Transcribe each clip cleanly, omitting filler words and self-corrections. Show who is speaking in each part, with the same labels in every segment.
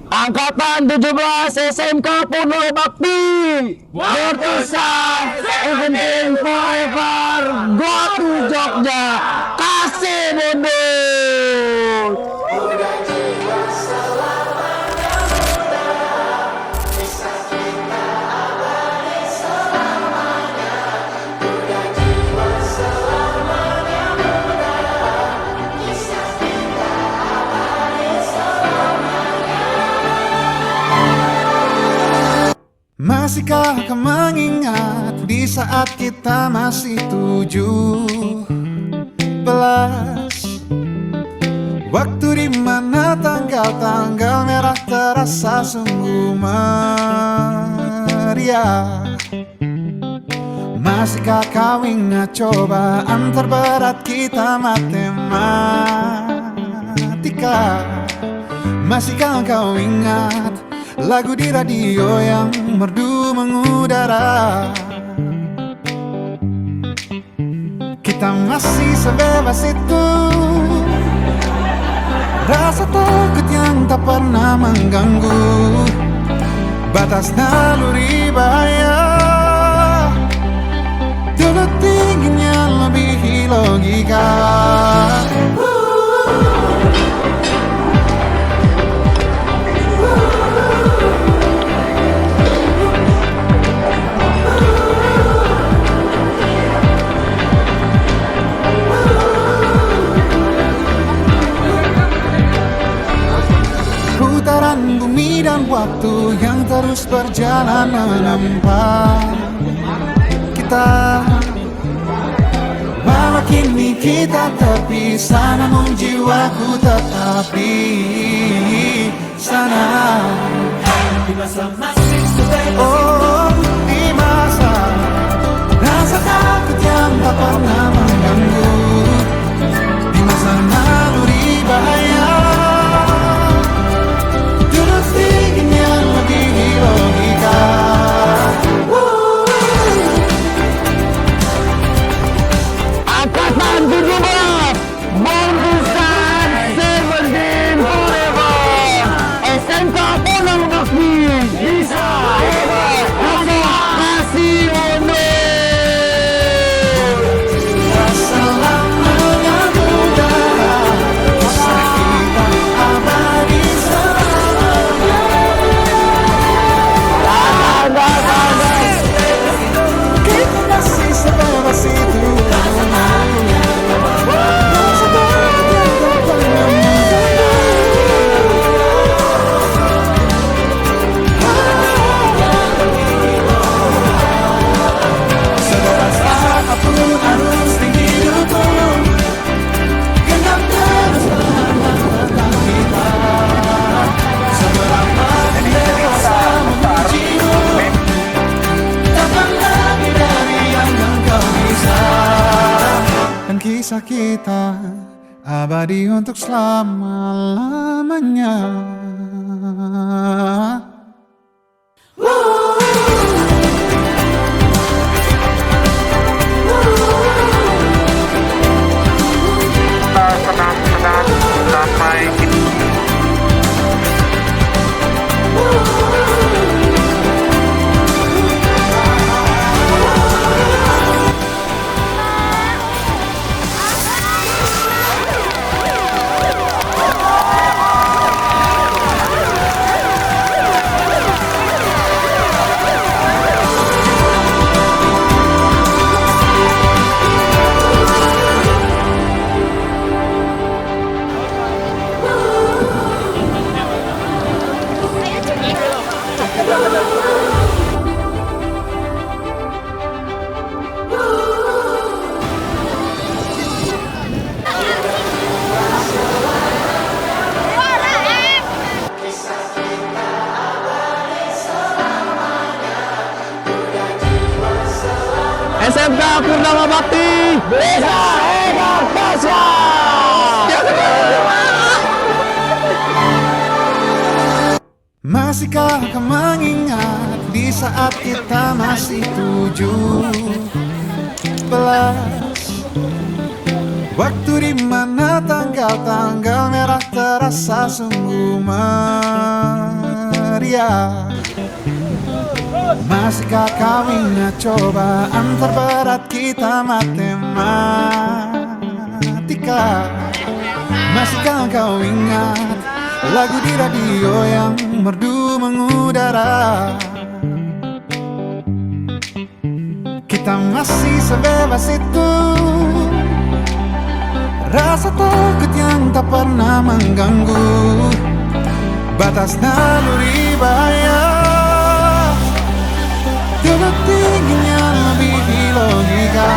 Speaker 1: Angkatan 17 SMK Purna Bakti berpesan Seventeen forever, go to Jogja, kasih mundur.
Speaker 2: Masihkah kau mengingat di saat kita masih 17? Waktu di mana tanggal-tanggal merah terasa sungguh meriah. Masihkah kau ingat cobaan terberat kita matematika? Masihkah kau ingat lagu di radio yang merdu mengudara? Kita masih sebebas itu, rasa takut yang tak pernah mengganggu batas naluri bahaya. Dulu tingginya lebih logika. Putaran bumi dan waktu yang terus berjalan menempa kita. Walau kini kita terpisah, namun jiwaku tetap di sana. Oh, di masa rasa takut yang tak pernah mengganggu, di masa naluri bahaya.
Speaker 1: Angkatan 17 berpesan Seventeen forever, SMK Purna Bakti bisa hebat, kasih mundur.
Speaker 2: Selamanya mudah, kisah kita abadi selamanya. Kita masih sebebas itu. Kisah kita abadi untuk selama-lamanya.
Speaker 3: Senang-senang damai.
Speaker 1: SMK Purna Bakti bisa hebat dahsyat.
Speaker 2: Masihkah kau mengingat di saat kita masih 17? Waktu di mana tanggal-tanggal merah terasa sungguh ria. Masihkah kau ingat cobaan terberat kita matematika? Masihkah kau ingat lagu di radio yang merdu mengudara? Kita masih sebebas itu, rasa takut yang tak pernah mengganggu batas naluri bahaya. Dulu tingginya lebih logika.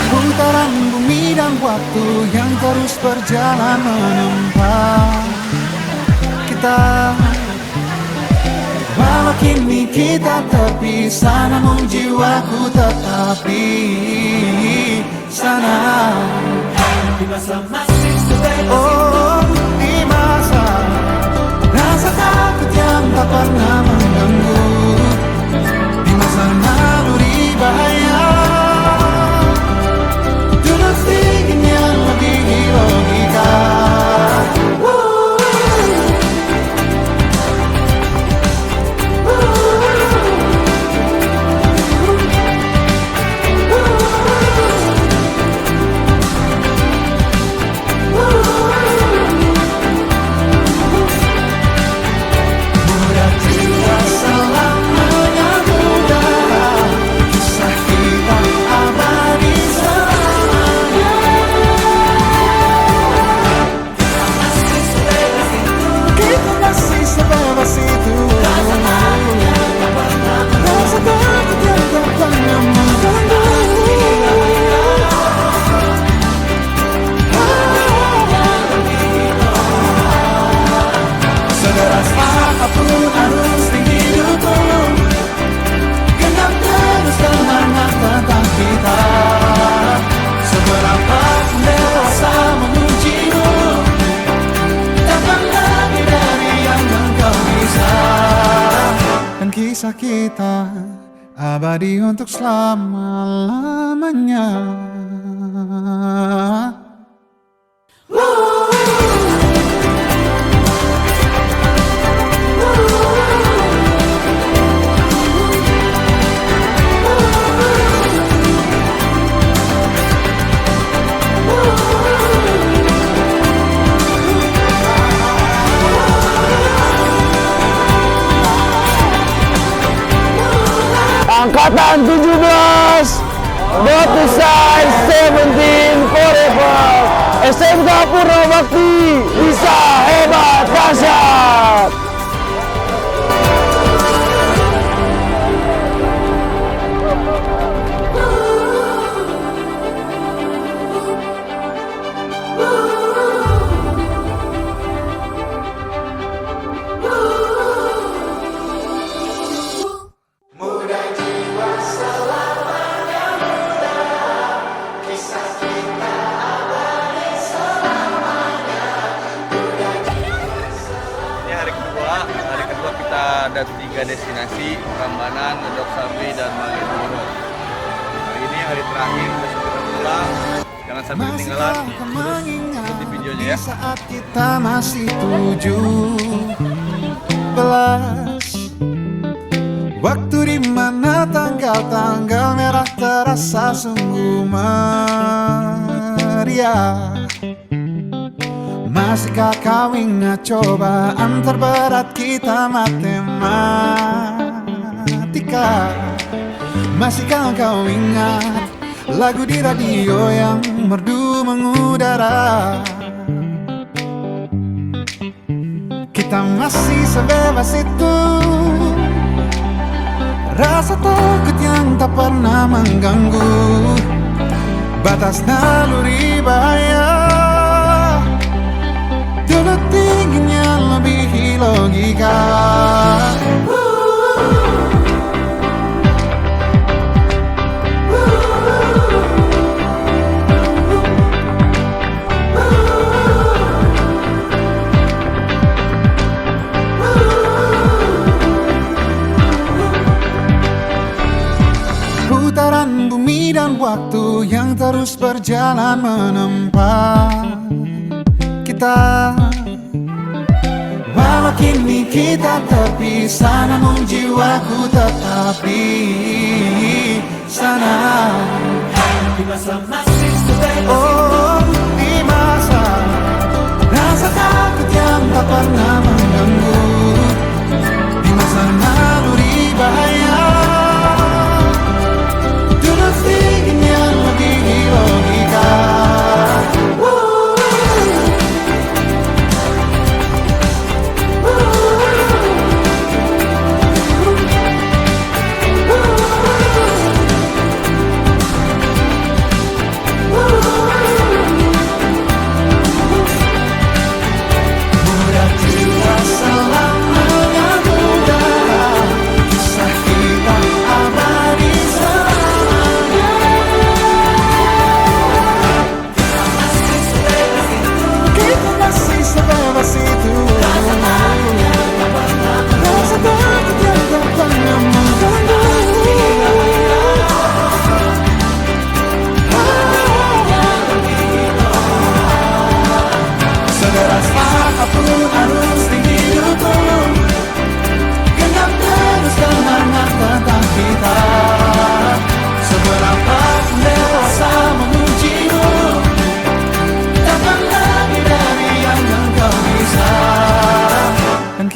Speaker 2: Putaran bumi dan waktu yang terus berjalan menempa kita. Walau kini kita terpisah, namun jiwaku tetap di sana. Oh, di masa rasa takut yang tak pernah mengganggu, di masa naluri bahaya. Dulu tingginya lebih logika. Kisah kita abadi untuk selama-lamanya.
Speaker 1: Angkatan 17, Baptisan 17 Forever, SMK Purna Bakti, bisa hebat dahsyat.
Speaker 4: Ada 3 destinasi, Prambanan, Ledok Sambi, dan Malioboro. Hari ini hari terakhir, besok kita pulang. Jangan sampai ketinggalan, terus ikuti videonya ya.
Speaker 2: Saat kita masih 17, waktu dimana tanggal-tanggal merah terasa sungguh meriah. Masihkah kau ingat cobaan terberat kita matematika? Masihkah kau ingat lagu di radio yang merdu mengudara? Kita masih sebebas itu, rasa takut yang tak pernah mengganggu batas naluri bahaya. Dulu tingginya lebih logika. terus berjalan menempa kita. Walau kini kita terpisah, namun jiwaku tetap di sana. Oh, di masa rasa takut yang tak pernah mengganggu, di masa naluri bahaya, tulus ingin yang lebih logika.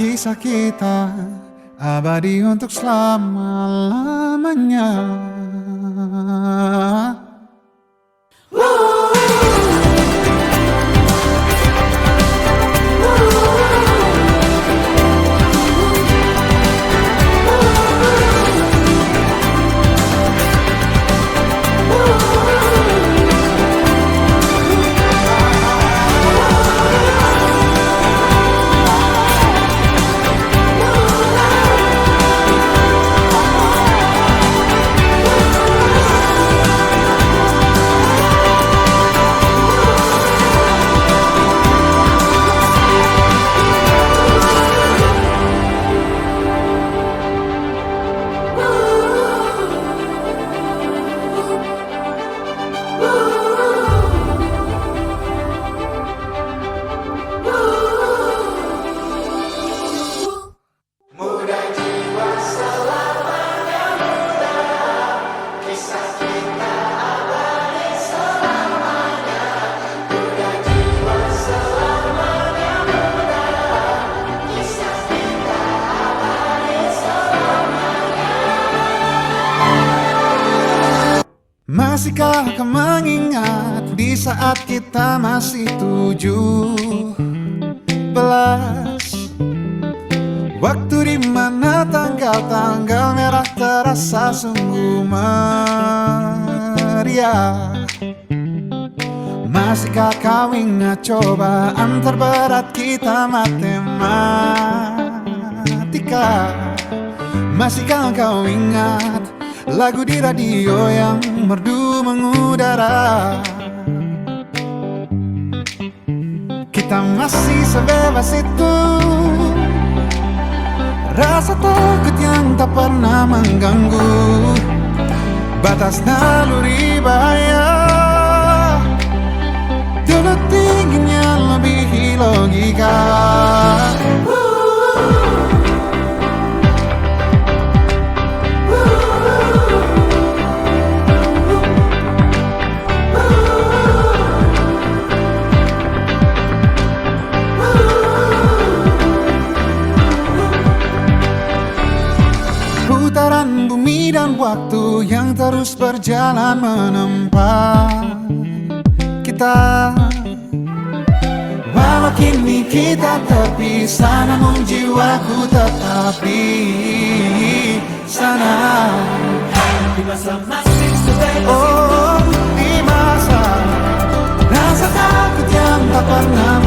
Speaker 2: Kisah kita abadi untuk selama-lamanya. Masihkah kau mengingat di saat kita masih 17? Waktu di mana tanggal-tanggal merah terasa sungguh meriah. Masihkah kau ingat cobaan terberat kita matematika? Masihkah kau ingat lagu di radio yang merdu mengudara? Kita masih sebebas itu, rasa takut yang tak pernah mengganggu, batas naluri bahaya, dulu tingginya lebih logika. Putaran bumi dan waktu yang terus berjalan menempa kita. Walau kini kita terpisah, namun jiwaku tetap di sana. Oh, di masa rasa takut yang tak pernah